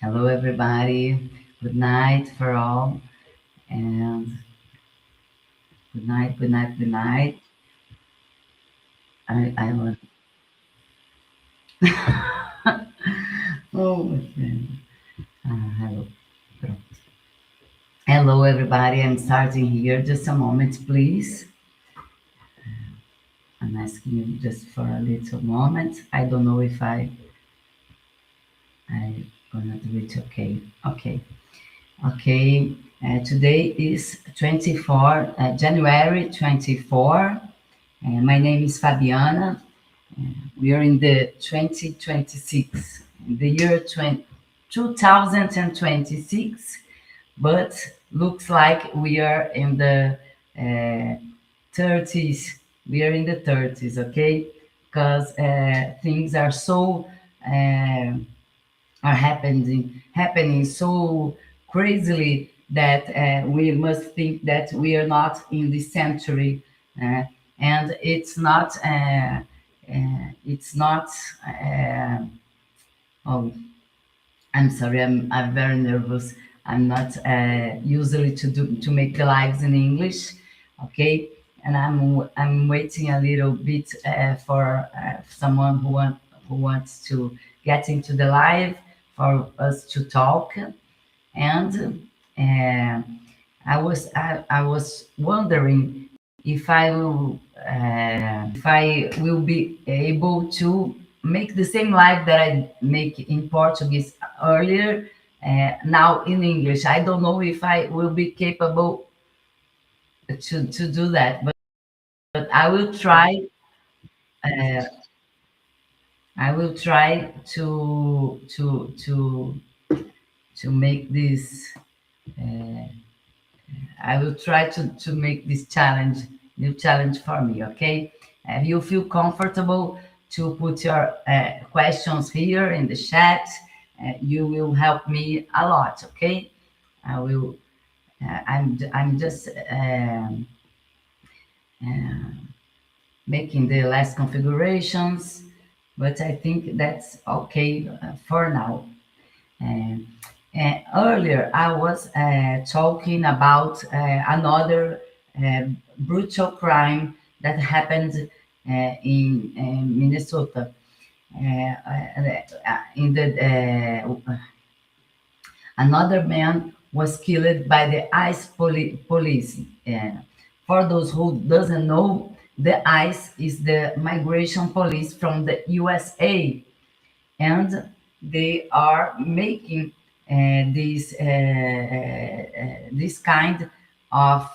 Hello, everybody. Good night for all, and good night, good night, good night. I want. Oh, my friend. Hello. Pronto. Hello, everybody. I'm starting here. Just a moment, please. I'm asking you just for a little moment. I don't know if I gonna do it. Okay. Okay. Okay. Today is 24 January 24. My name is Fabiana. We are in the 2026, in the year 2026, but looks like we are in the uh, 30s. We are in the 30s, okay? Because things are so uh, are happening so crazily that we must think that we are not in this century, uh, and it's not. Uh, oh, I'm sorry. I'm very nervous. I'm not usually to make the lives in English, okay. And I'm waiting a little bit for someone who wants to get into the live for us to talk. And I was wondering if I will be able to make the same live that I make in Portuguese earlier, now in English. I don't know if I will be capable to do that, but I will try. Uh, I will try to make this. Uh, I will try to make this new challenge for me, okay? If you feel comfortable to put your questions here in the chat, you will help me a lot, okay? I will, I'm just uh, making the last configurations, but I think that's okay for now. Uh, Earlier, I was talking about another brutal crime that happened in Minnesota. In the Another man was killed by the police. For those who doesn't know, the ICE is the migration police from the USA, and they are making this kind of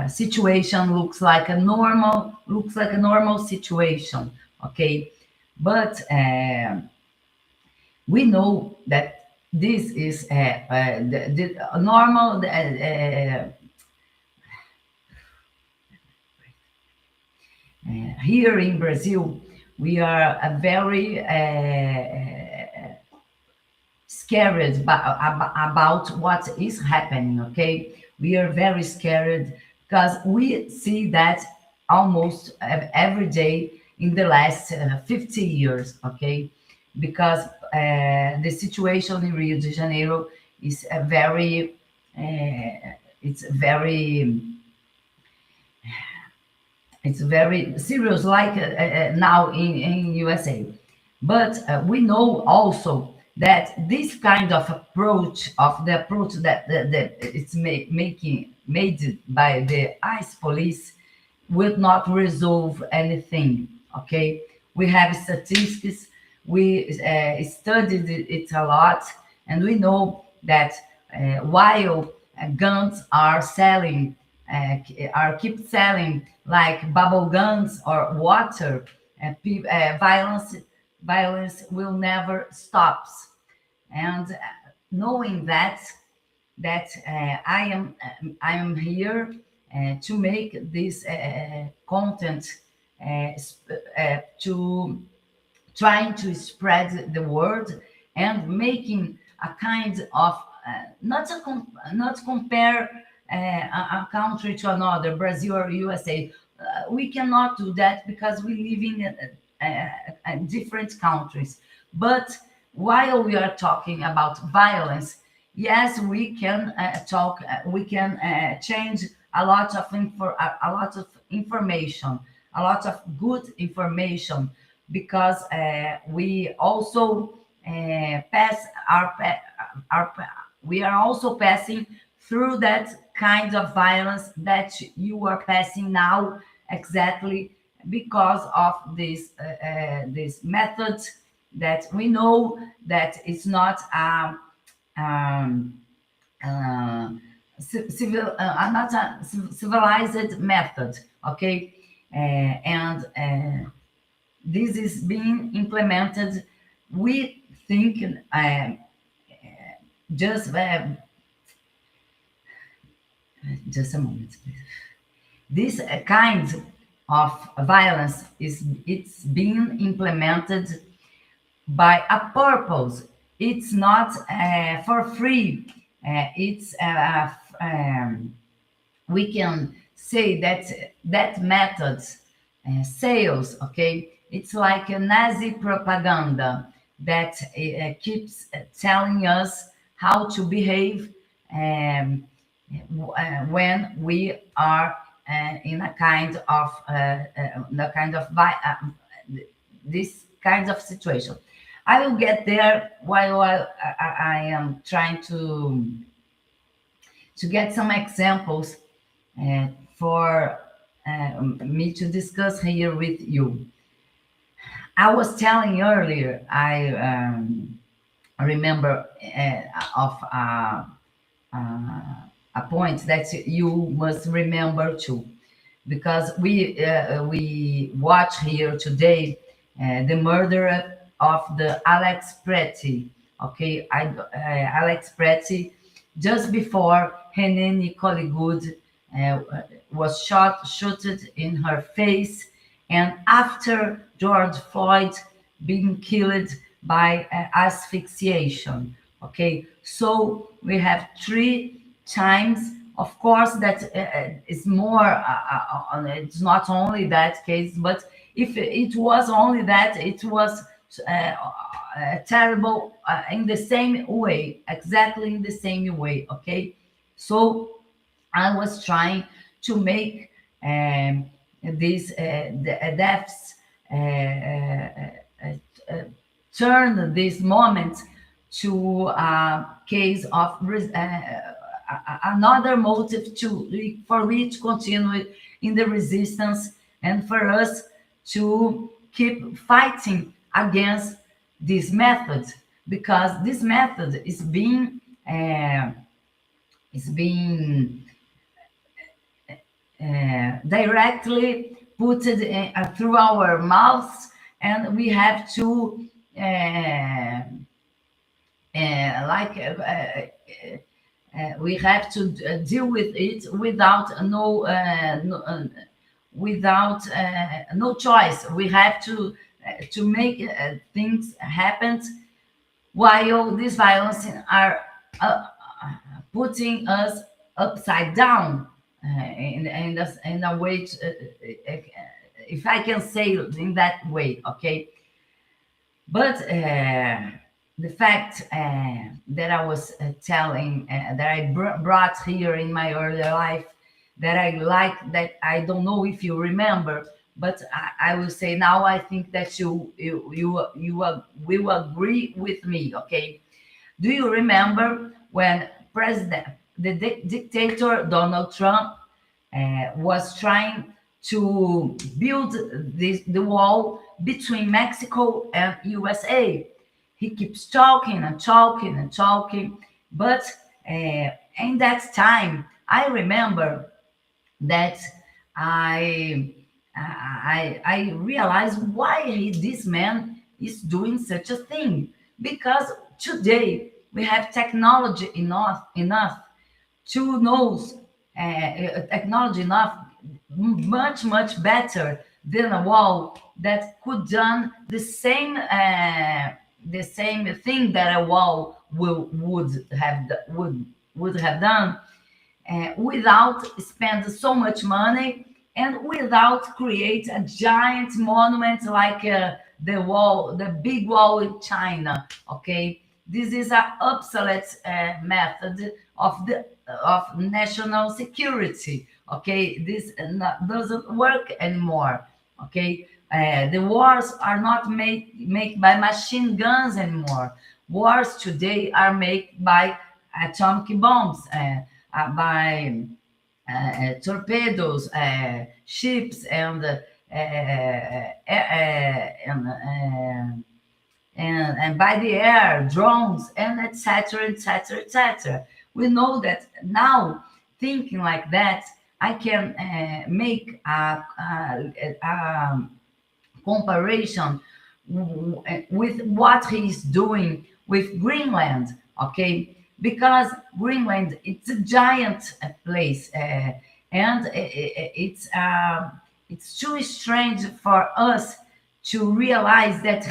situation looks like a normal situation, okay. But we know that this is the normal. Here in Brazil, we are a very scared about what is happening, okay. We are very scared because we see that almost every day in the last 50 years, okay. Because the situation in Rio de Janeiro is a very it's very it's very serious, like now in USA. But we know also that this kind of approach, of the approach that it's making made by the ICE police, will not resolve anything. Okay, we have statistics, we studied it a lot, and we know that while guns are keep selling like bubble guns or water, violence will never stops. And knowing that I am here to make this content to trying to spread the word and making a kind of not compare a country to another, Brazil or USA. We cannot do that because we live in different countries. But while we are talking about violence, yes, we can talk, we can change a lot of a lot of information, a lot of good information, because we also pass our we are also passing through that kind of violence that you are passing now, exactly because of this methods that we know that it's not um, uh, not a civilized method, okay? And this is being implemented. We think just just a moment, please. This kind of violence is it's being implemented by a purpose. It's not for free. It's we can say that that method sales. Okay, it's like a Nazi propaganda that keeps telling us how to behave when we are in a kind of this kind of situation. I will get there while I am trying to get some examples for me to discuss here with you. I was telling earlier, I remember of a point that you must remember too, because we watch here today the murder of the Alex Pretty. Okay, Alex Pretty, just before René Nicole Good was shooted in her face, and after George Floyd being killed by asphyxiation. Okay, so we have three times. Of course, that is more. It's not only that case, but if it was only that, it was terrible in the same way, exactly in the same way. Okay, so I was trying to make these deaths turn this moment to a case of another motive to for we to continue in the resistance and for us to keep fighting against this method, because this method is being directly put it through our mouths, and we have to we have to deal with it without without no choice. We have to make things happen while these violence are uh, putting us upside down in a way if I can say in that way, okay. But the fact that I was telling that I brought here in my earlier life, that I like, that I don't know if you remember, but I will say now. I think that you will agree with me. Okay, do you remember when the dictator Donald Trump was trying to build the wall between Mexico and USA? He keeps talking and talking and talking, but in that time, I remember that I I realized why this man is doing such a thing. Because today we have technology enough to know technology enough much better than a wall that could done the same thing that a wall would have done without spend so much money and without create a giant monument like the big wall in China. Okay, this is an obsolete method of the of national security. Okay, this doesn't work anymore. Okay, the wars are not made by machine guns anymore. Wars today are made by atomic bombs, by torpedoes, ships, and by the air, drones, and etc., etc., etc. We know that now, thinking like that, I can make a comparison with what he's doing with Greenland, okay? Because Greenland, it's a giant place, and it's too strange for us to realize that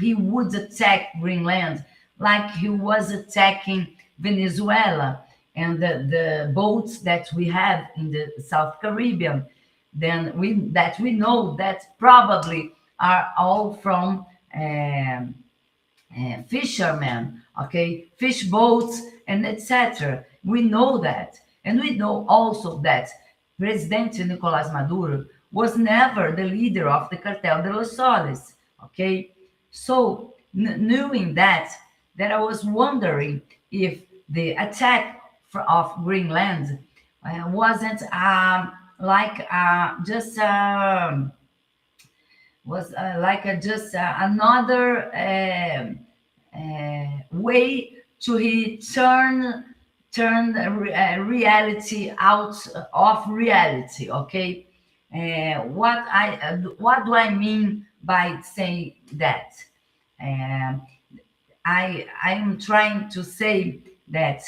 he would attack Greenland like he was attacking Venezuela and the boats that we have in the South Caribbean. Then we know that probably are all from fishermen, okay, fish boats and etc. We know that, and we know also that President Nicolás Maduro was never the leader of the Cartel de los Soles, okay. So knowing that, I was wondering if the attack of Greenland wasn't like just was like just another way to he turn reality out of reality. Okay, what do I mean by saying that? Um, I am trying to say that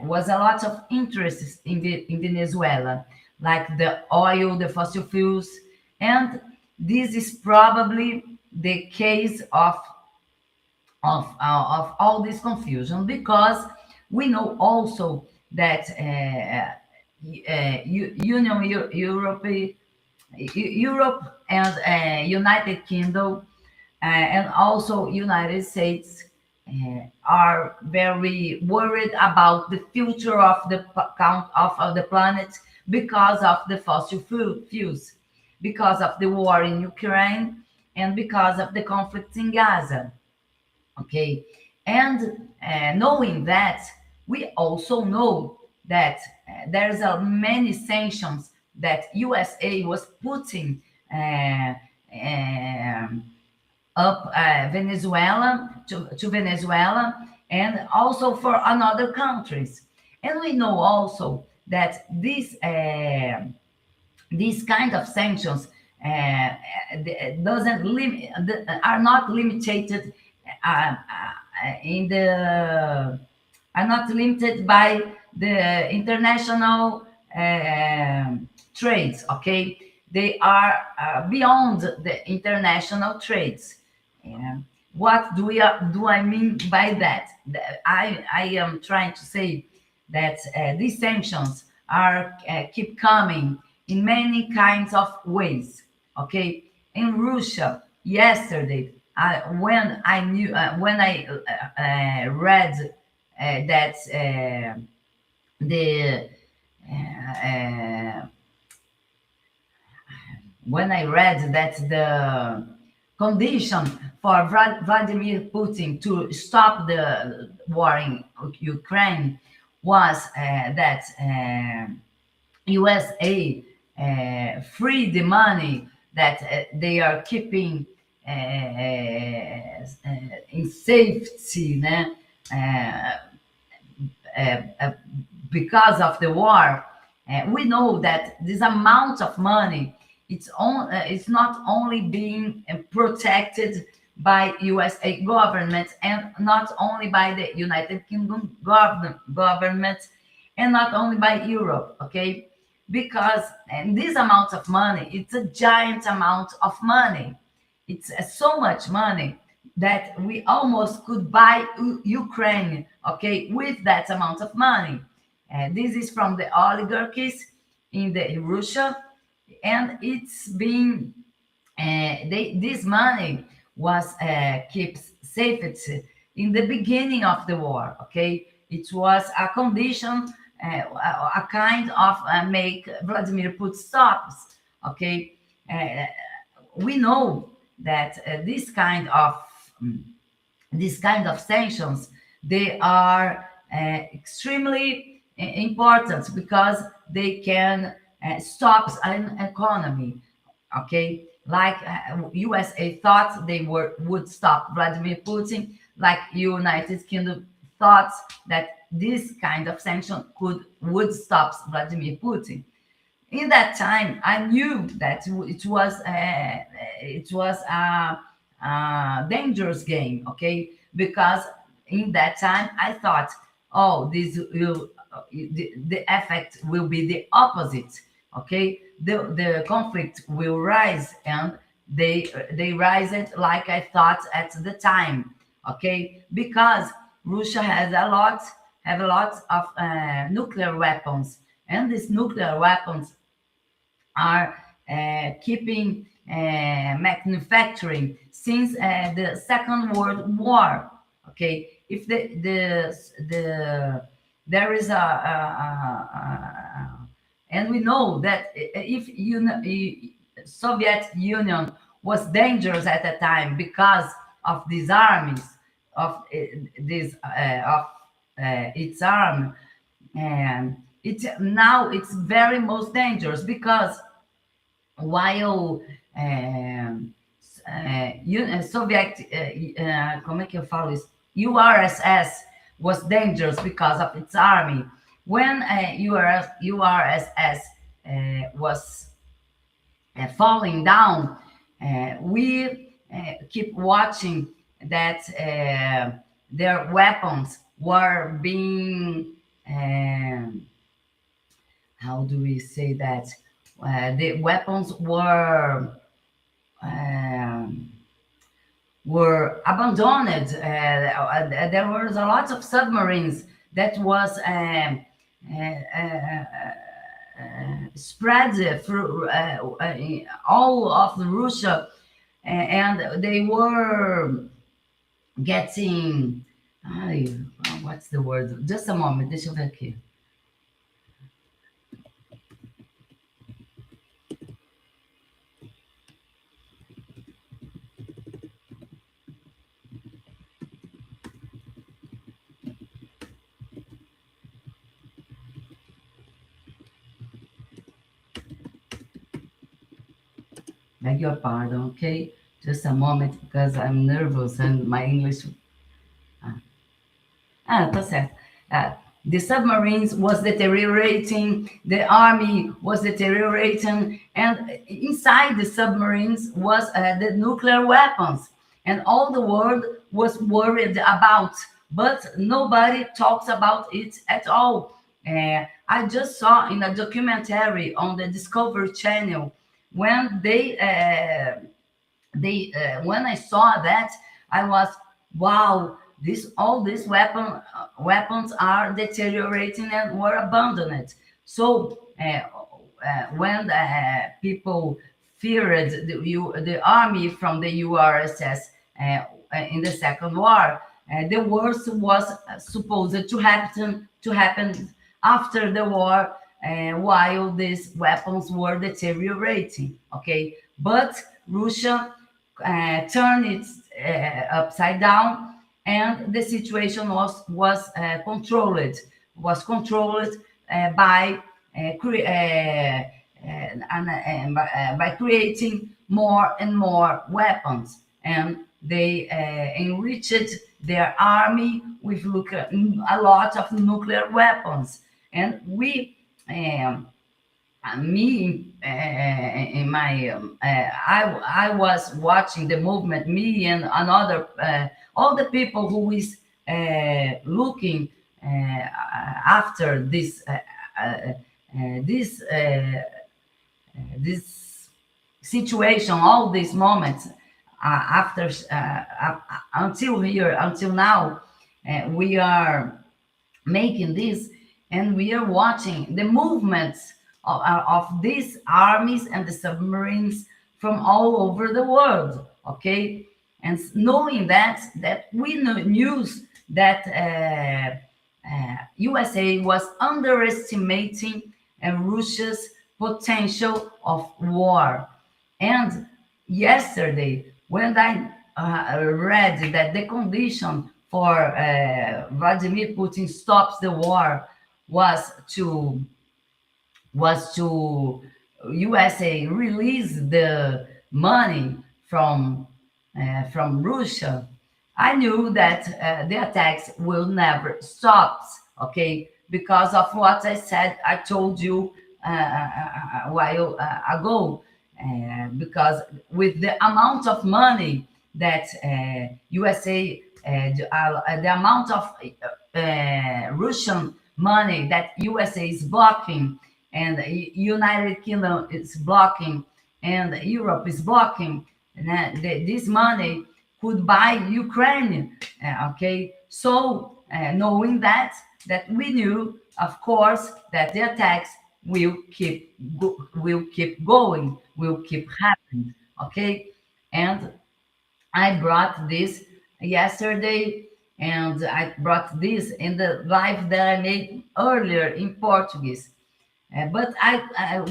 was a lot of interest in Venezuela, like the oil, the fossil fuels, and this is probably the case of all this confusion, because we know also that Europe and United Kingdom and also United States are very worried about the future of the count of the planet because of the fossil fuels, because of the war in Ukraine, and because of the conflict in Gaza. Okay, and knowing that, we also know that there's many sanctions that USA was putting um, up Venezuela to Venezuela, and also for another countries. And we know also that these kind of sanctions doesn't are not limited in the are not limited by the international trades. Okay, they are beyond the international trades. And what do I mean by that? I am trying to say that these sanctions are keep coming in many kinds of ways. Okay, in Russia yesterday, when I knew when I read that the when I read that the condition for Vladimir Putin to stop the war in Ukraine was that USA free the money that they are keeping in safety, né? Uh, because of the war. We know that this amount of money, it's not only being protected by USA government, and not only by the United Kingdom government, and not only by Europe, okay? Because and this amount of money, it's a giant amount of money. It's so much money that we almost could buy Ukraine, okay, with that amount of money. And this is from the oligarchies in the Russia, and it's being this money was keeps safety in the beginning of the war. Okay, it was a condition, a kind of make Vladimir put stops. Okay, uh, we know that these kind of sanctions, they are extremely important because they can stop an economy. Okay, like USA thought they would stop Vladimir Putin, like United Kingdom thought that this kind of sanction would stop Vladimir Putin. In that time, I knew that it was a dangerous game. Okay, because in that time I thought, oh, this will the effect will be the opposite. Okay, the conflict will rise, and they rise it like I thought at the time. Okay, because Russia has a lot of nuclear weapons, and these nuclear weapons are keeping manufacturing since the Second World War. Okay, if there is and we know that if Soviet Union was dangerous at the time because of these armies of this of its arm, and it's now it's very most dangerous because while Soviet, como é que eu falo isso? URSS was dangerous because of its army. When URSS was falling down, we keep watching that their weapons were being how do we say that? The weapons um, were abandoned. There was a lot of submarines that was spread through all of Russia, and they were getting. Ai, what's the word? Just a moment, deixa eu ver aqui. Beg your pardon, okay? Just a moment because I'm nervous and my English. Ah, tá certo. The submarines was deteriorating, the army was deteriorating, and inside the submarines was the nuclear weapons, and all the world was worried about, but nobody talks about it at all. I just saw in a documentary on the Discovery Channel when they when I saw that, I was, wow, this all these weapons are deteriorating and were abandoned. So when people feared the army from the URSS in the Second War, the worst was supposed to happen after the war, while these weapons were deteriorating. Okay, but Russia turned it upside down, and the situation was controlled by by creating more and more weapons, and they enriched their army with a lot of nuclear weapons, and we me in my I was watching the movement, me and another all the people who is looking after this this situation, all these moments after until here, until now, we are making this, and we are watching the movements of these armies and the submarines from all over the world. Okay, and knowing that we knew that USA was underestimating Russia's potential of war. And yesterday, when I read that the condition for Vladimir Putin stops the war was to USA release the money from Russia, I knew that the attacks will never stop. Okay, because of what I told you a while ago. Because with the amount of money that USA, the amount of Russian money that USA is blocking, and United Kingdom is blocking, and Europe is blocking, and this money could buy Ukraine. Okay, so knowing that we knew, of course, that the attacks will keep going, will keep happening. Okay, and I brought this yesterday, and I brought this in the live that I made earlier in Portuguese. But I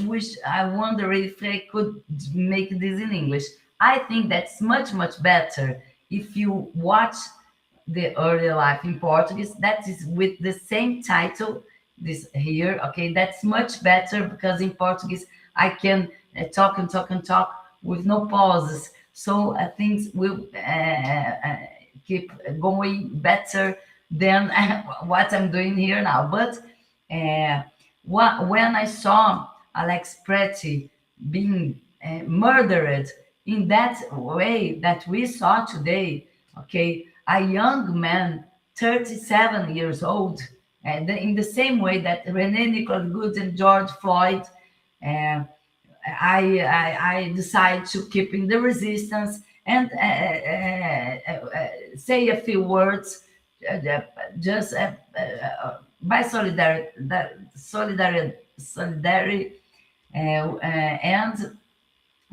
wonder if I could make this in English. I think that's much better if you watch the earlier life in Portuguese. That is with the same title, this here. Okay, that's much better because in Portuguese I can talk and talk and talk with no pauses. So things will keep going better than what I'm doing here now. But when I saw Alex Pretty being murdered in that way that we saw today, okay, a young man, 37 years old, and in the same way that Rene Nicholas Good and George Floyd, uh, I decided to keep in the resistance and say a few words, just by solidarity, and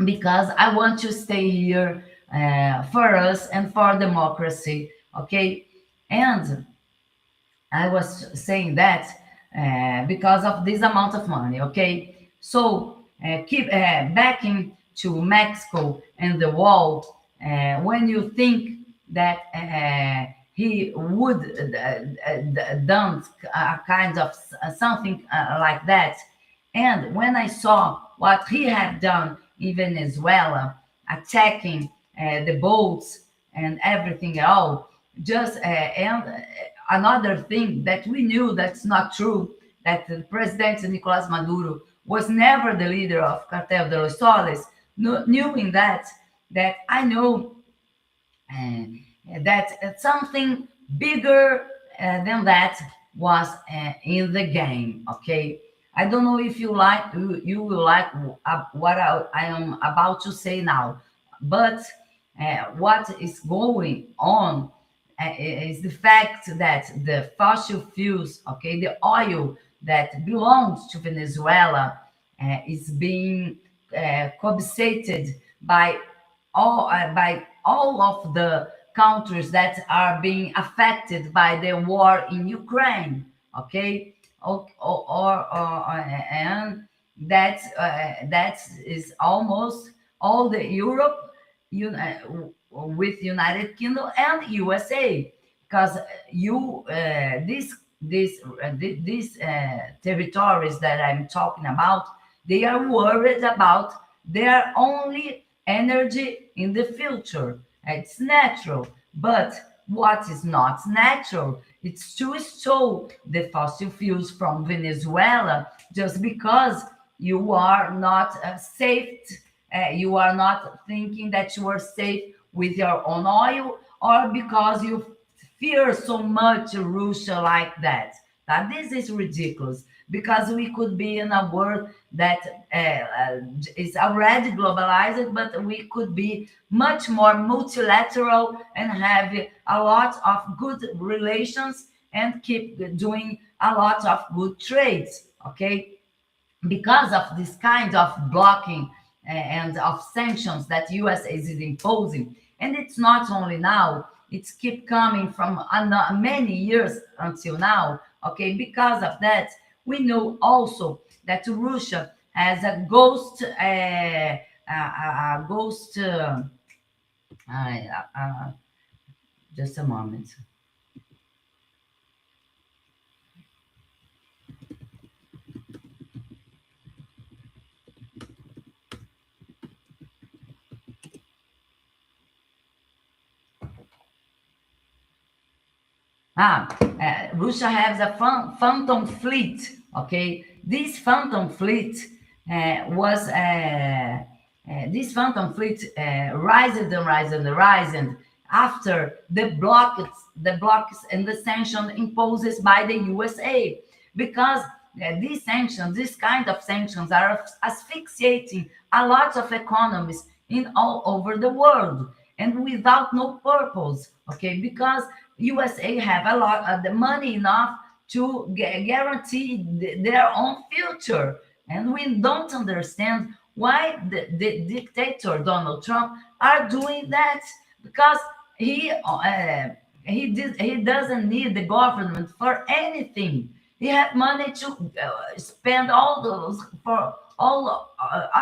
because I want to stay here for us and for democracy. Okay, and I was saying that because of this amount of money. Okay, so keep backing to Mexico and the wall. When you think that he would done a kind of something like that, and when I saw what he had done in Venezuela, attacking the boats and everything at all, just and another thing that we knew that's not true, that the President Nicolas Maduro was never the leader of Cartel de los Soles, knowing that I know uh, that something bigger than that was in the game. Okay, I don't know if you will like what I am about to say now, but what is going on is the fact that the fossil fuels, okay, the oil that belongs to Venezuela is being cohabitated by all of the countries that are being affected by the war in Ukraine. Okay, and that is almost all the Europe with United Kingdom and USA, because these territories that I'm talking about, they are worried about their only energy in the future. It's natural, but what is not natural? It's to stole the fossil fuels from Venezuela just because you are not safe. You are not thinking that you are safe with your own oil, or because you fear so much Russia like that. Now, this is ridiculous because we could be in a world that is already globalized, but we could be much more multilateral and have a lot of good relations and keep doing a lot of good trades. Okay, because of this kind of blocking and of sanctions that US is imposing, And it's not only now, it's keep coming from many years until now. Okay, because of that, we know also that Russia has a ghost. Uh, uh, just a moment. Russia has a phantom fleet. Okay, this phantom fleet was this phantom fleet rising and rising and rising after the blocks and the sanction imposes by the USA, because these sanctions, this kind of sanctions, are asphyxiating a lot of economies in all over the world, and without no purpose. Okay, because USA have a lot of the money enough to guarantee their own future, and we don't understand why the dictator Donald Trump are doing that, because he doesn't need the government for anything. He had money to spend all those for all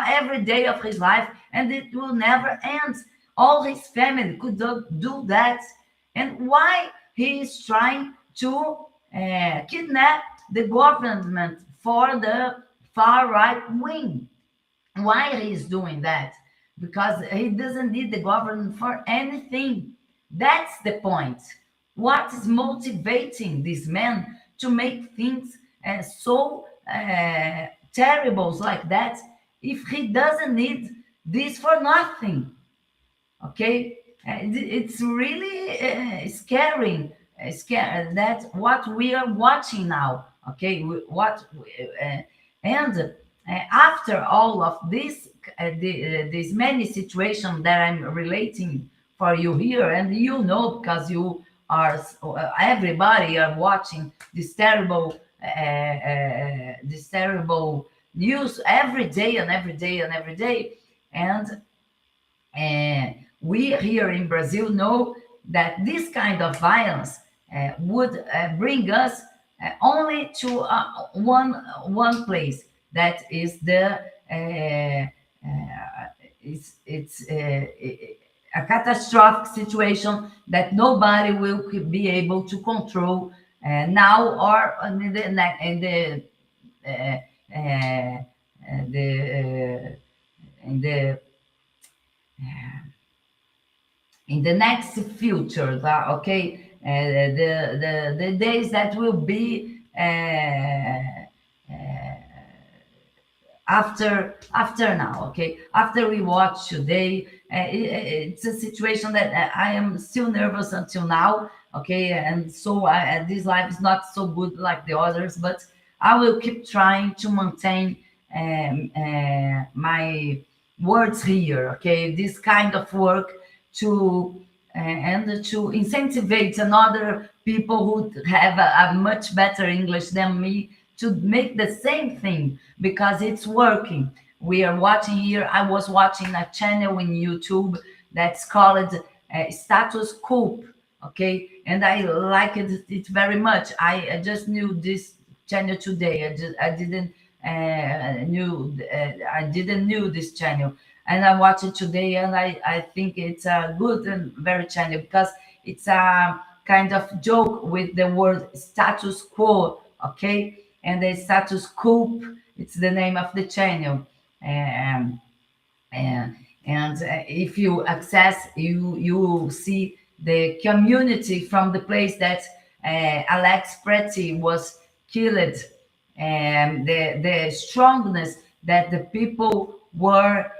every day of his life, and it will never end. All his family could do that, and why he is trying to kidnap the government for the far right wing? Why he is doing that? Because he doesn't need the government for anything. That's the point. What is motivating this man to make things so terrible like that if he doesn't need this for nothing? Okay, it's really scary that what we are watching now. Okay, and after all of this, these many situations that I'm relating for you here, and you know, because you are everybody are watching this terrible news every day and every day and every day. And we here in Brazil know that this kind of violence would bring us only to one place, that is the it's a catastrophic situation that nobody will be able to control now or uh, uh, the in the in the next future. Okay, the days that will be after now. Okay, after we watch today, it's a situation that I am still nervous until now. Okay, and so this life is not so good like the others, but I will keep trying to maintain my words here. Okay, this kind of work to and to incentivize another people who have a much better English than me to make the same thing, because it's working. We are watching here. I was watching a channel in YouTube that's called Status Quo. Okay, and I like it very much. I just knew this channel today. I didn't knew this channel, and I watched it today, and I think it's a good and very channel, because it's a kind of joke with the word status quo. Okay, and the status quo, it's the name of the channel. Um, and if you access, you will see the community from the place that Alex Pretty was killed, and the strongness that the people were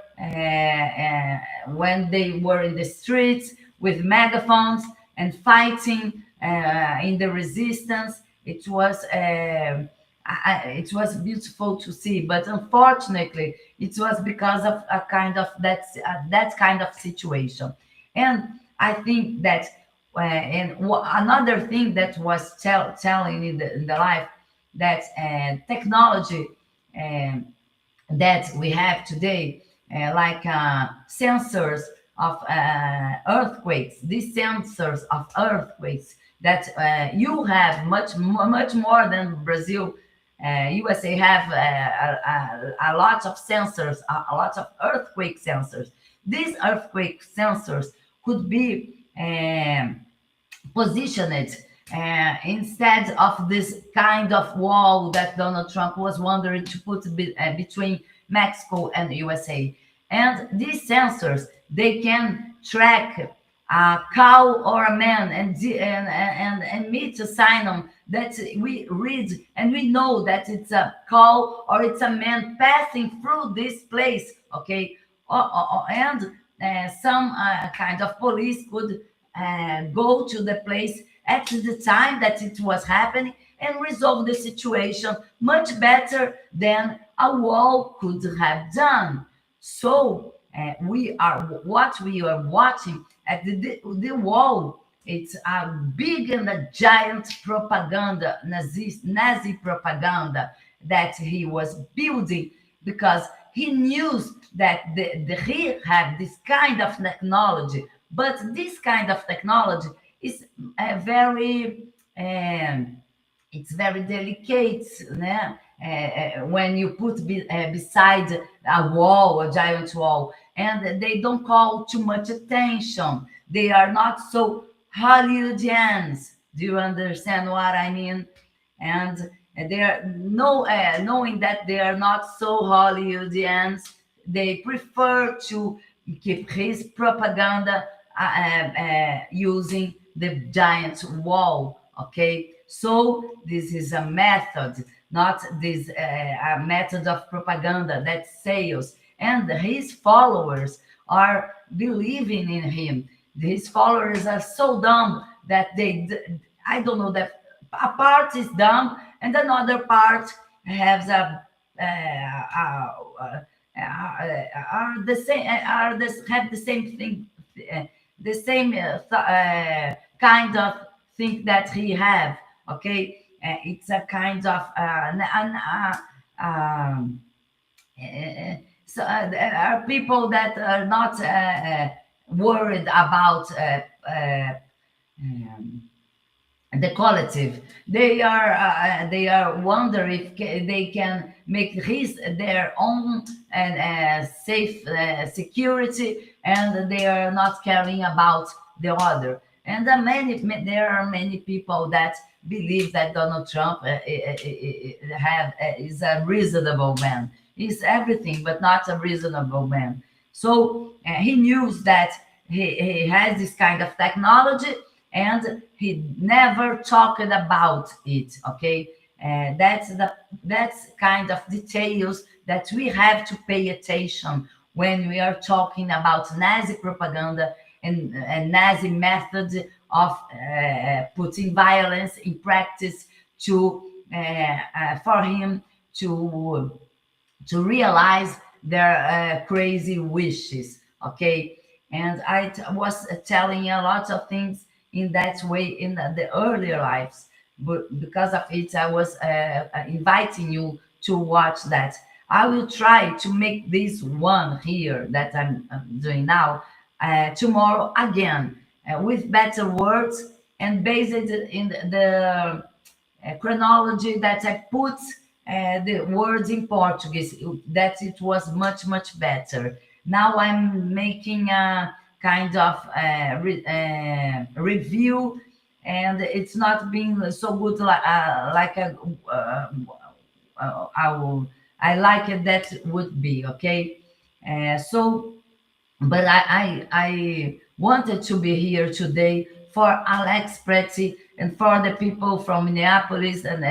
when they were in the streets with megaphones and fighting in the resistance. It was beautiful to see, but unfortunately, it was because of a kind of that kind of situation. And I think that, another thing that was telling in the life, that technology that we have today, like sensors of earthquakes, these sensors of earthquakes that you have much more than Brazil. USA have a lot of sensors, a lot of earthquake sensors. These earthquake sensors could be positioned instead of this kind of wall that Donald Trump was wondering to put between Mexico and USA. And these sensors, they can track a cow or a man and emit a signal that we read and we know that it's a cow or it's a man passing through this place, okay? And some kind of police could go to the place at the time that it was happening and resolve the situation much better than a wall could have done. So what we are watching at the wall. It's a big and a giant propaganda, Nazi propaganda that he was building because he knew that he had this kind of technology, but this kind of technology is very it's very delicate, né? When you put beside a wall, a giant wall, and they don't call too much attention. They are not so Hollywoodians. Do you understand what I mean? And they are no knowing that they are not so Hollywoodians. They prefer to keep his propaganda using the giant wall. Okay, so this is a method, not this a method of propaganda that sales, and his followers are believing in him. His followers are so dumb that I don't know, that a part is dumb and another part has a are the same are this have the same thing, the same kind of thing that he have. Okay, it's a kind of um, so there are people that are not worried about um, the collective. They are wonder if they can make his their own and safe security, and they are not caring about the other. And there are many people that believe that Donald Trump is a reasonable man. He's everything but not a reasonable man. So he knew that he has this kind of technology, and he never talked about it. Okay, that's kind of details that we have to pay attention when we are talking about Nazi propaganda and Nazi methods of putting violence in practice to for him to realize their crazy wishes. Okay, and was telling a lot of things in that way in the earlier lives, but because of it I was inviting you to watch that. I will try to make this one here that I'm doing now tomorrow again with better words and based in the chronology that I put the words in Portuguese, that it was much better. Now I'm making a kind of review, and it's not being so good like I like it that would be okay. So but I wanted to be here today for Alex Pretty and for the people from Minneapolis and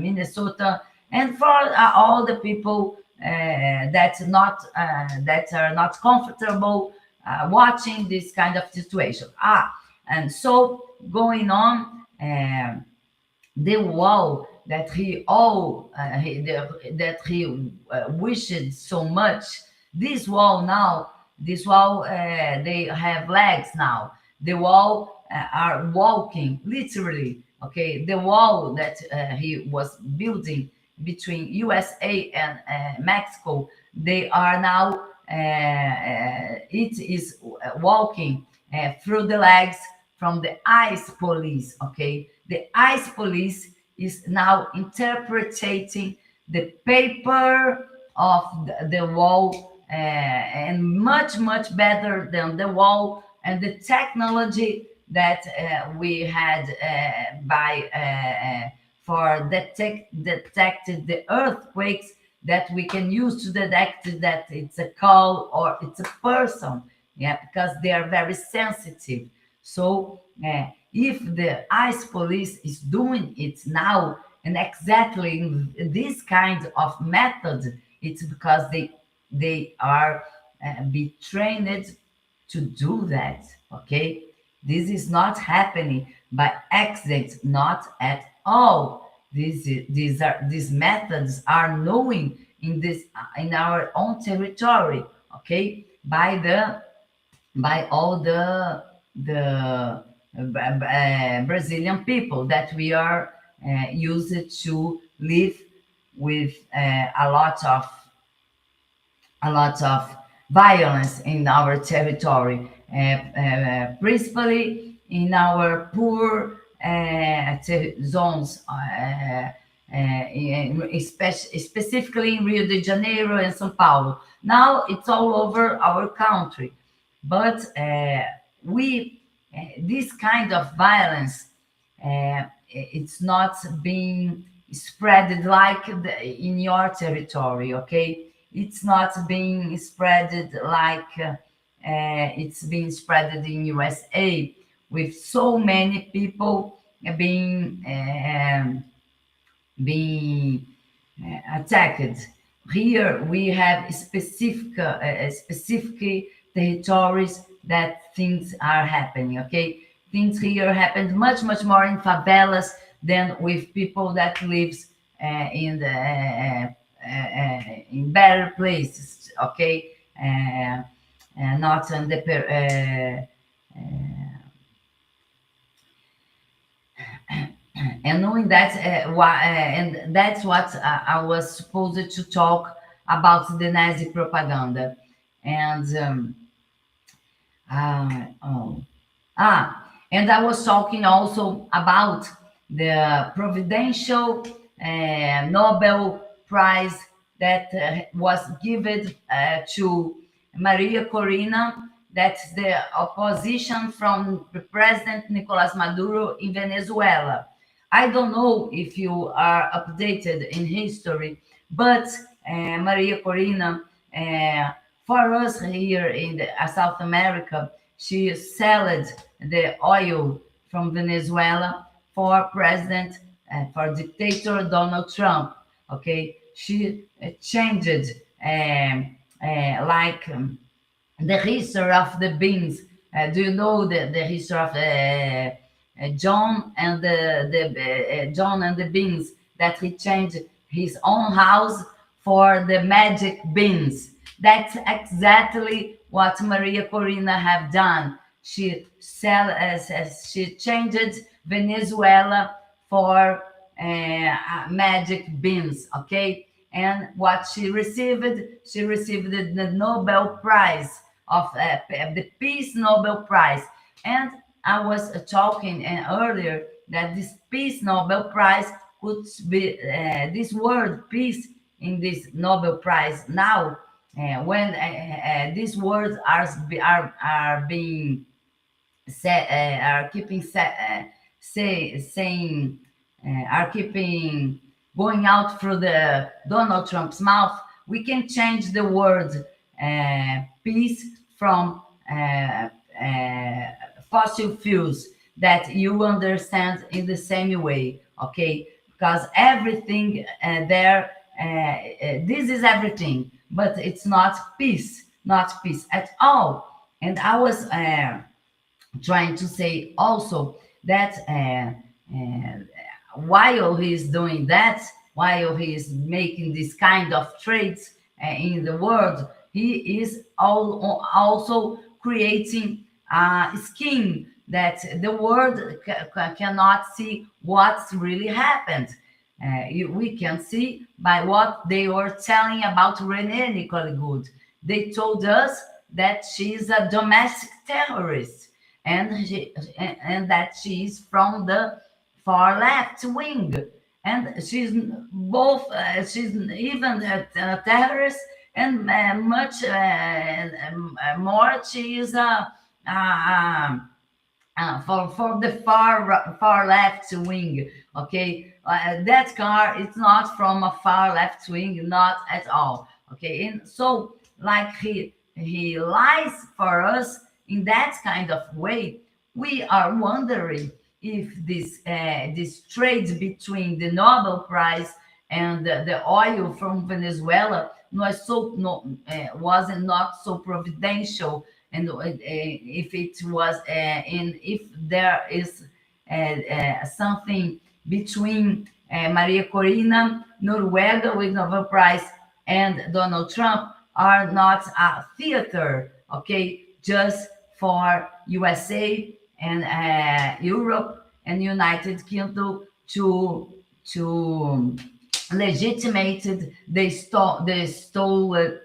Minnesota, and for all the people that are not comfortable watching this kind of situation. And so going on. The wall that that he wished so much. This wall now, this wall, they have legs now. The wall are walking literally. Okay, the wall that he was building between USA and Mexico, they are now it is walking through the legs from the ICE police. Okay, the ICE police is now interpreting the paper of the wall, and much better than the wall and the technology that we had by for detected the earthquakes, that we can use to detect that it's a call or it's a person. Yeah, because they are very sensitive. So if the ICE police is doing it now, and exactly in this kind of method, it's because they are be trained to do that. Okay, this is not happening by accident, not at all. These methods are knowing in this in our own territory. Okay, by all the Brazilian people that we are used to live with a lot of violence in our territory, principally in our poor zones, specifically in Rio de Janeiro and São Paulo. Now it's all over our country, but we this kind of violence, it's not being spread like in your territory. Okay, it's not being spread like it's being spread in USA, with so many people being attacked. Here we have specific territories that things are happening. Okay, things here happen much more in favelas than with people that lives in better places. Okay, not in the and knowing that and that's what I was supposed to talk about, the Nazi propaganda. And oh, and I was talking also about the Providential Nobel Prize that was given to Maria Corina. That's the opposition from the President Nicolas Maduro in Venezuela. I don't know if you are updated in history, but Maria Corina, for us here in South America, she sold the oil from Venezuela for President, for dictator Donald Trump. Okay, she changed like the history of the beans. Do you know the history of John and the John and the beans, that he changed his own house for the magic beans? That's exactly what Maria Corina have done. She changed Venezuela for magic beans. Okay, and what she received the Nobel Prize of the Peace Nobel Prize. And I was talking earlier that this Peace Nobel Prize could be this word peace in this Nobel Prize now, when these words are being said, are keeping saying, are keeping going out through the Donald Trump's mouth. We can change the word peace from fossil fuels, that you understand in the same way. Okay, because everything there, this is everything, but it's not peace, not peace at all. And I was trying to say also that while he's doing that, while he is making this kind of trades in the world, he is also creating a scheme that the world cannot see what's really happened. We can see by what they were telling about René Nicole Good. They told us that she's a domestic terrorist, and that she's from the far left wing, and she's both. She's even a terrorist, and much more. She is a for the far left wing. Okay, that car is not from a far left wing, not at all. Okay, and so like he lies for us in that kind of way. We are wondering if this trade between the Nobel Prize and the oil from Venezuela was wasn't not so providential, and if it was in if there is something between Maria Corina Noruega with Nobel Prize and Donald Trump, are not a theater, okay, just for USA and Europe and United Kingdom to legitimated the stolen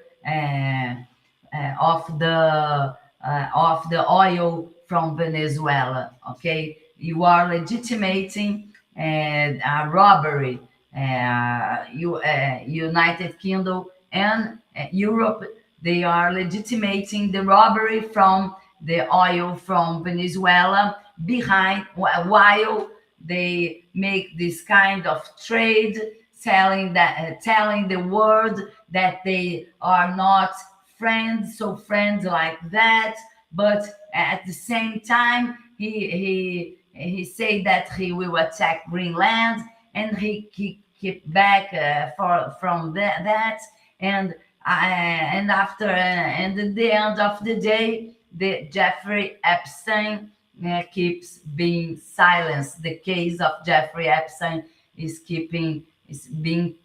of the oil from Venezuela. Okay, you are legitimating a robbery. United Kingdom and Europe, they are legitimating the robbery from the oil from Venezuela behind while they make this kind of trade, telling the world that they are not friends, so friends like that. But at the same time, he said that he will attack Greenland, and he keep back from that. And and after and at the end of the day, the Jeffrey Epstein keeps being silenced. The case of Jeffrey Epstein is being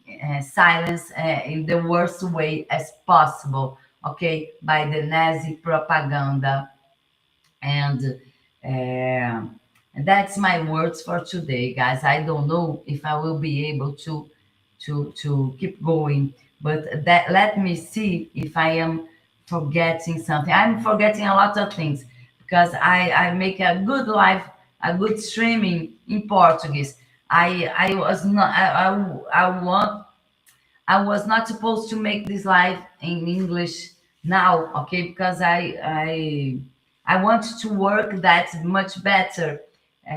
silenced in the worst way as possible. Okay, by the Nazi propaganda. And that's my words for today, guys. I don't know if I will be able to keep going, but that let me see if I am forgetting something. I'm forgetting a lot of things because I make a good live, a good streaming in Portuguese. I was not I want I was not supposed to make this live in English now, okay? Because I want to work that much better,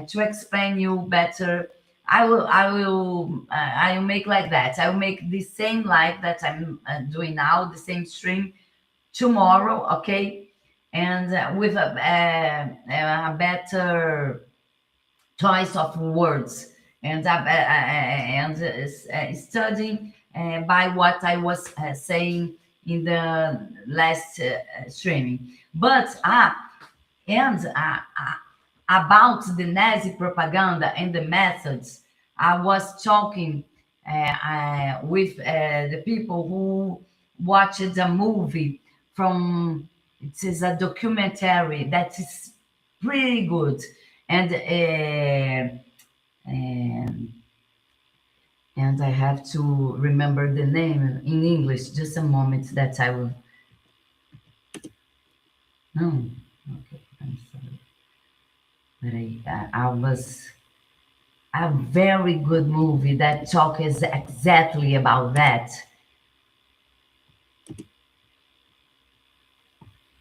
to explain you better. I will make like that. I will make the same live that I'm doing now, the same stream tomorrow, okay? And with a better choice of words, and studying by what I was saying in the last streaming. But and about the Nazi propaganda and the methods, I was talking with the people who watched a movie from. It is a documentary that is pretty good, and and and I have to remember the name in English. Just a moment that I will. No, okay, I'm sorry. But I was a very good movie that talks exactly about that,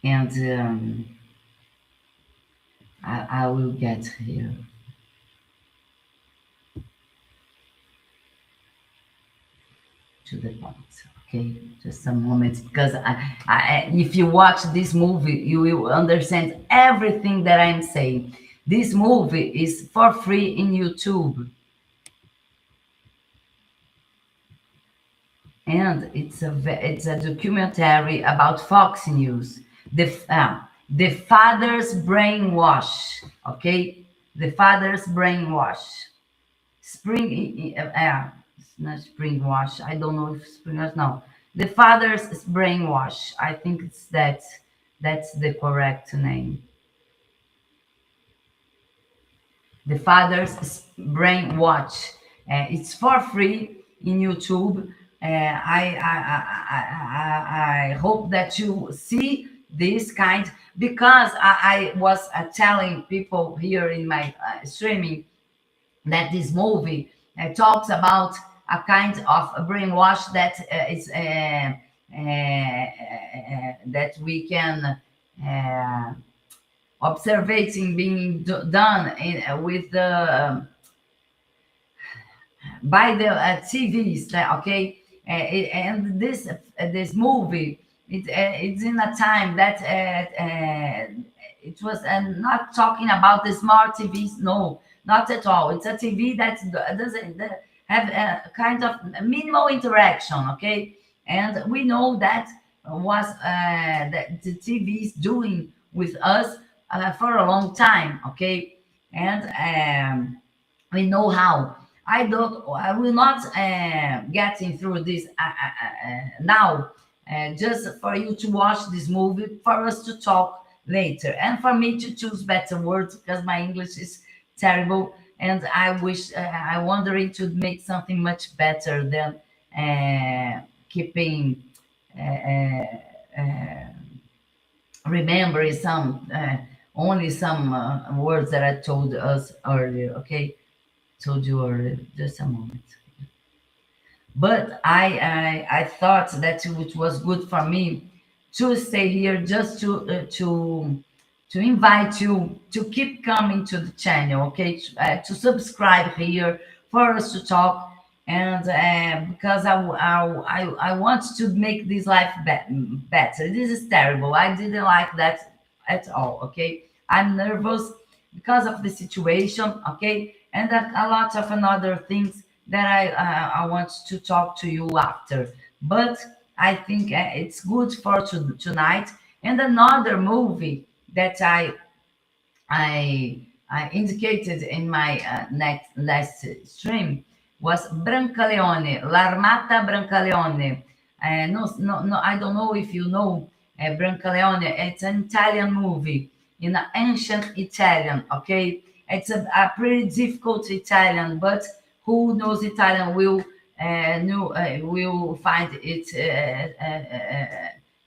and I will get here to the point. Okay, just a moment, because if you watch this movie, you will understand everything that I'm saying. This movie is for free in YouTube, and it's a documentary about Fox News. The father's brainwash. Okay, the father's brainwash. It's not spring wash. I don't know if spring wash. No, the father's brainwash. I think it's that. That's the correct name. The father's brainwash. It's for free in YouTube. I hope that you see this kind, because I was telling people here in my streaming that this movie talks about a kind of brainwash that is that we can observating being done with the by the TVs, okay? And this movie, it's in a time that it was not talking about the smart TVs, no, not at all. It's a TV that doesn't have a kind of minimal interaction, okay? And we know that was that the TV is doing with us for a long time, okay? And we know how. I don't. I will not getting through this now. Just for you to watch this movie, for us to talk later, and for me to choose better words because my English is terrible, and I wish I wondering to make something much better than keeping remembering some only some words that I told us earlier. Okay, told you earlier. Just a moment. But I thought that it was good for me to stay here just to invite you to keep coming to the channel, okay? To subscribe here for us to talk, and because I want to make this life better. This is terrible. I didn't like that at all, okay? I'm nervous because of the situation, okay? And a lot of another things that I want to talk to you after. But I think it's good for tonight. And another movie that I indicated in my next last stream was Brancaleone, L'Armata Brancaleone. No, I don't know if you know Brancaleone. It's an Italian movie in an ancient Italian. Okay, it's a pretty difficult Italian, but who knows Italian will find it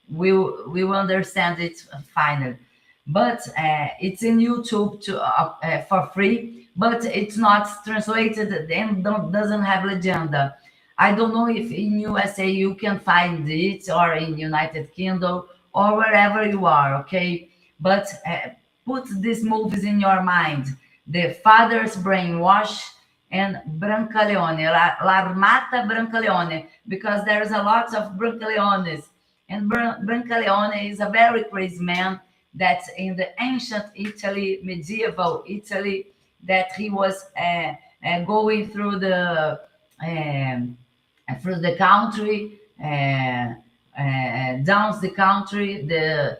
will understand it finally. But it's in YouTube for free, but it's not translated and doesn't have legenda. I don't know if in USA you can find it, or in United Kingdom, or wherever you are, okay? But put these movies in your mind: The Father's Brainwash and Brancaleone, L'Armata Brancaleone, because there's a lot of Brancaleones. And Brancaleone is a very crazy man that in the ancient Italy, medieval Italy, that he was going through the country, down the country, the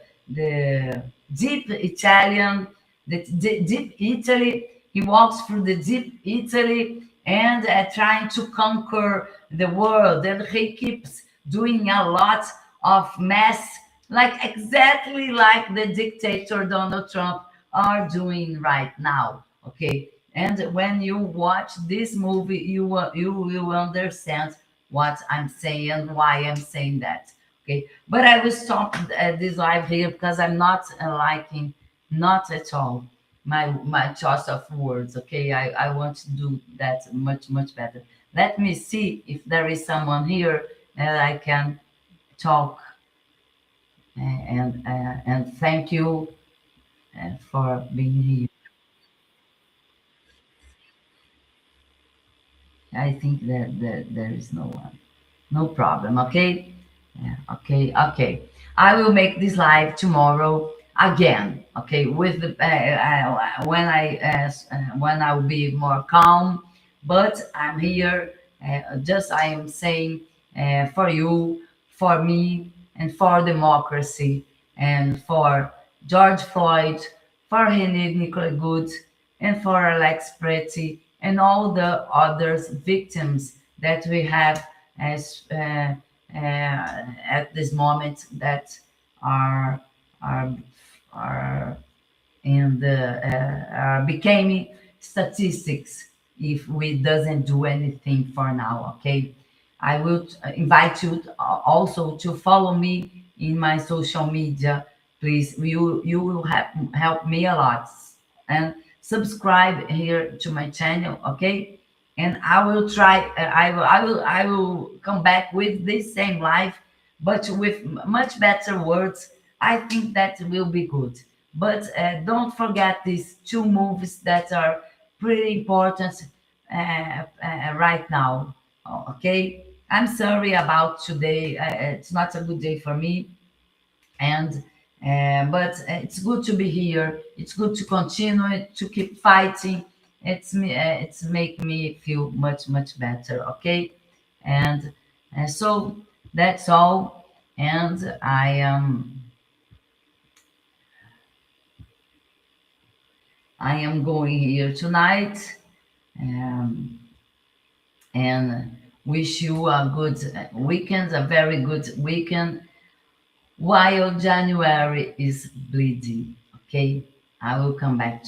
deep Italian, the deep Italy. He walks through the deep Italy and trying to conquer the world. And he keeps doing a lot of mess, like exactly like the dictator Donald Trump are doing right now. Okay, and when you watch this movie, you will understand what I'm saying and why I'm saying that. Okay, but I will stop this live here because I'm not liking, not at all, my choice of words. Okay, I want to do that much better. Let me see if there is someone here that I can talk and thank you for being here. I think that there is no one. No problem. Okay. Yeah, okay. Okay. I will make this live tomorrow again. Okay. With the when I will be more calm. But I'm here. Just I am saying for you, for me, and for democracy, and for George Floyd, for René Nicola Good, and for Alex Pretty, and all the others victims that we have as at this moment that are are are in the are becoming statistics if we doesn't do anything for now. Okay, I will invite you also to follow me in my social media. Please, you will help me a lot. And subscribe here to my channel, okay? And I will try. I will come back with this same life, but with much better words. I think that will be good. But don't forget these two movies that are pretty important right now. Okay, I'm sorry about today. It's not a good day for me, and but it's good to be here. It's good to continue to keep fighting. It's make me feel much better. Okay, and so that's all. And I am going here tonight. Um, and wish you a good weekend, a very good weekend while January is bleeding. Okay, I will come back